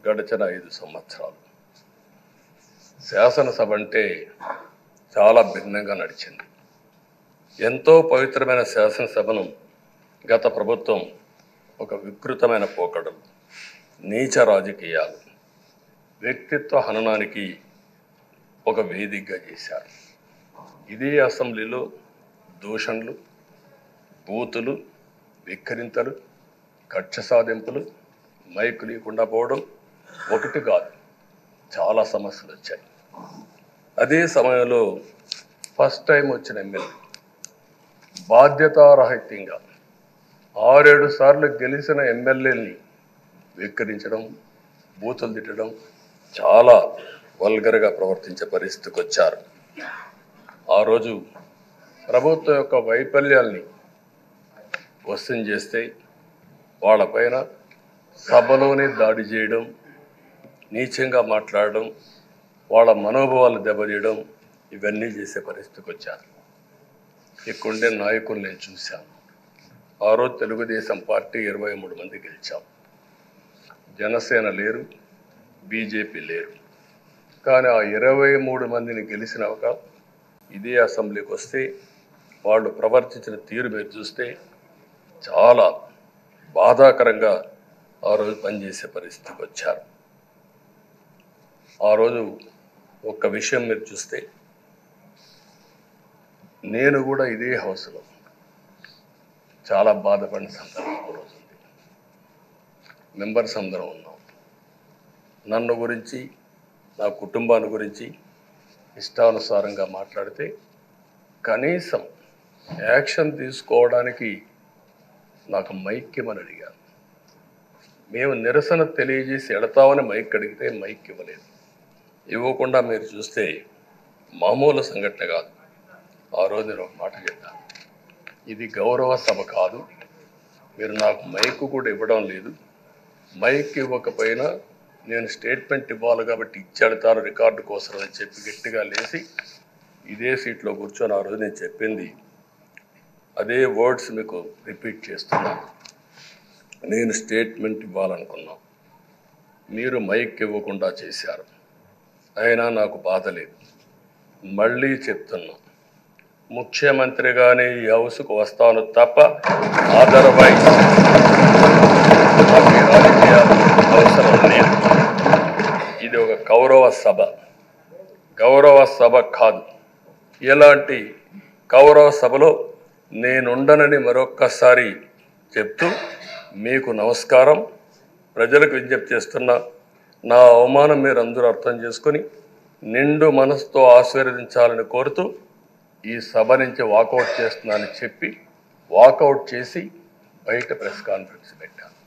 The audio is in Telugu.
గడిచిన 5 సంవత్సరాలు శాసనసభ అంటే చాలా భిన్నంగా నడిచింది. ఎంతో పవిత్రమైన శాసనసభను గత ప్రభుత్వం ఒక వికృతమైన పోకడలు, నీచ రాజకీయాలు, వ్యక్తిత్వ హననానికి ఒక వేదికగా చేశారు. ఇదే అసెంబ్లీలో దూషణలు, బూతులు, విక్రింతలు, కక్ష సాధింపులు, మైకు లేకుండా పోవడం ఒకటి కాదు, చాలా సమస్యలు వచ్చాయి. అదే సమయంలో ఫస్ట్ టైం వచ్చిన ఎమ్మెల్యే బాధ్యతారాహిత్యంగా 6-7 సార్లు గెలిచిన ఎమ్మెల్యేని విక్రించడం, బూతులు తిట్టడం, చాలా వల్గర్గా ప్రవర్తించే పరిస్థితికి వచ్చారు. ఆ రోజు ప్రభుత్వం యొక్క వైఫల్యాల్ని క్వశ్చన్ చేస్తే వాళ్ళపైన సభలోనే దాడి చేయడం, నీచంగా మాట్లాడడం, వాళ్ళ మనోభావాలు దెబ్బతీయడం, ఇవన్నీ చేసే పరిస్థితికి వచ్చారు. ఇక్కడుండే నాయకులు నేను చూశాను. ఆ రోజు తెలుగుదేశం పార్టీ 23 మంది గెలిచాం. జనసేన లేరు, బీజేపీ లేరు. కానీ ఆ 23 మందిని గెలిచినాక ఇదే అసెంబ్లీకి వస్తే వాళ్ళు ప్రవర్తించిన తీరు మీరు చూస్తే చాలా బాధాకరంగా ఆ రోజు పనిచేసే పరిస్థితికి వచ్చారు. ఆ రోజు ఒక్క విషయం మీరు చూస్తే, నేను కూడా ఇదే హౌస్లో చాలా బాధపడిన సందర్భం రోజు ఉంది. మెంబర్స్ అందరం ఉన్నాం. నన్ను గురించి, నా కుటుంబాన్ని గురించి ఇష్టానుసారంగా మాట్లాడితే కనీసం యాక్షన్ తీసుకోవడానికి నాకు మైక్ ఇవ్వమని అడిగాను. మేము నిరసన తెలియజేసి ఎడతామని మైక్ అడిగితే మైక్ ఇవ్వలేదు. ఇవ్వకుండా మీరు చూస్తే మామూలు సంఘటన కాదు. ఆ రోజు నేను ఒక మాట చెప్పాను, ఇది గౌరవ సభ కాదు, మీరు నాకు మైక్ కూడా ఇవ్వడం లేదు. మైక్ ఇవ్వకపోయినా నేను స్టేట్మెంట్ ఇవ్వాలి కాబట్టి ఇచ్చేడతాను రికార్డు కోసం అని చెప్పి గట్టిగా లేచి ఇదే సీట్లో కూర్చొని ఆ రోజు నేను చెప్పింది అదే వర్డ్స్ మీకు రిపీట్ చేస్తున్నాను. నేను స్టేట్మెంట్ ఇవ్వాలనుకున్నాను, మీరు మైక్ ఇవ్వకుండా చేశారు. అయినా నాకు బాధ లేదు. మళ్ళీ చెప్తున్నా, ముఖ్యమంత్రిగానే ఈ హౌస్కు వస్తాను తప్ప అదర్వైజ్ నాకు రాజకీయాలు అవసరం లేదు. ఇది ఒక గౌరవ సభ కాదు. ఇలాంటి గౌరవ సభలో నేనుండనని మరొక్కసారి చెప్తూ మీకు నమస్కారం. ప్రజలకు విజ్ఞప్తి చేస్తున్నా, నా అవమానం మీరు అందరూ అర్థం చేసుకొని నిండు మనసుతో ఆశీర్వదించాలని కోరుతూ ఈ సభ నుంచి వాకౌట్ చేస్తున్నానని చెప్పి వాకౌట్ చేసి బయట ప్రెస్ కాన్ఫరెన్స్ పెట్టాను.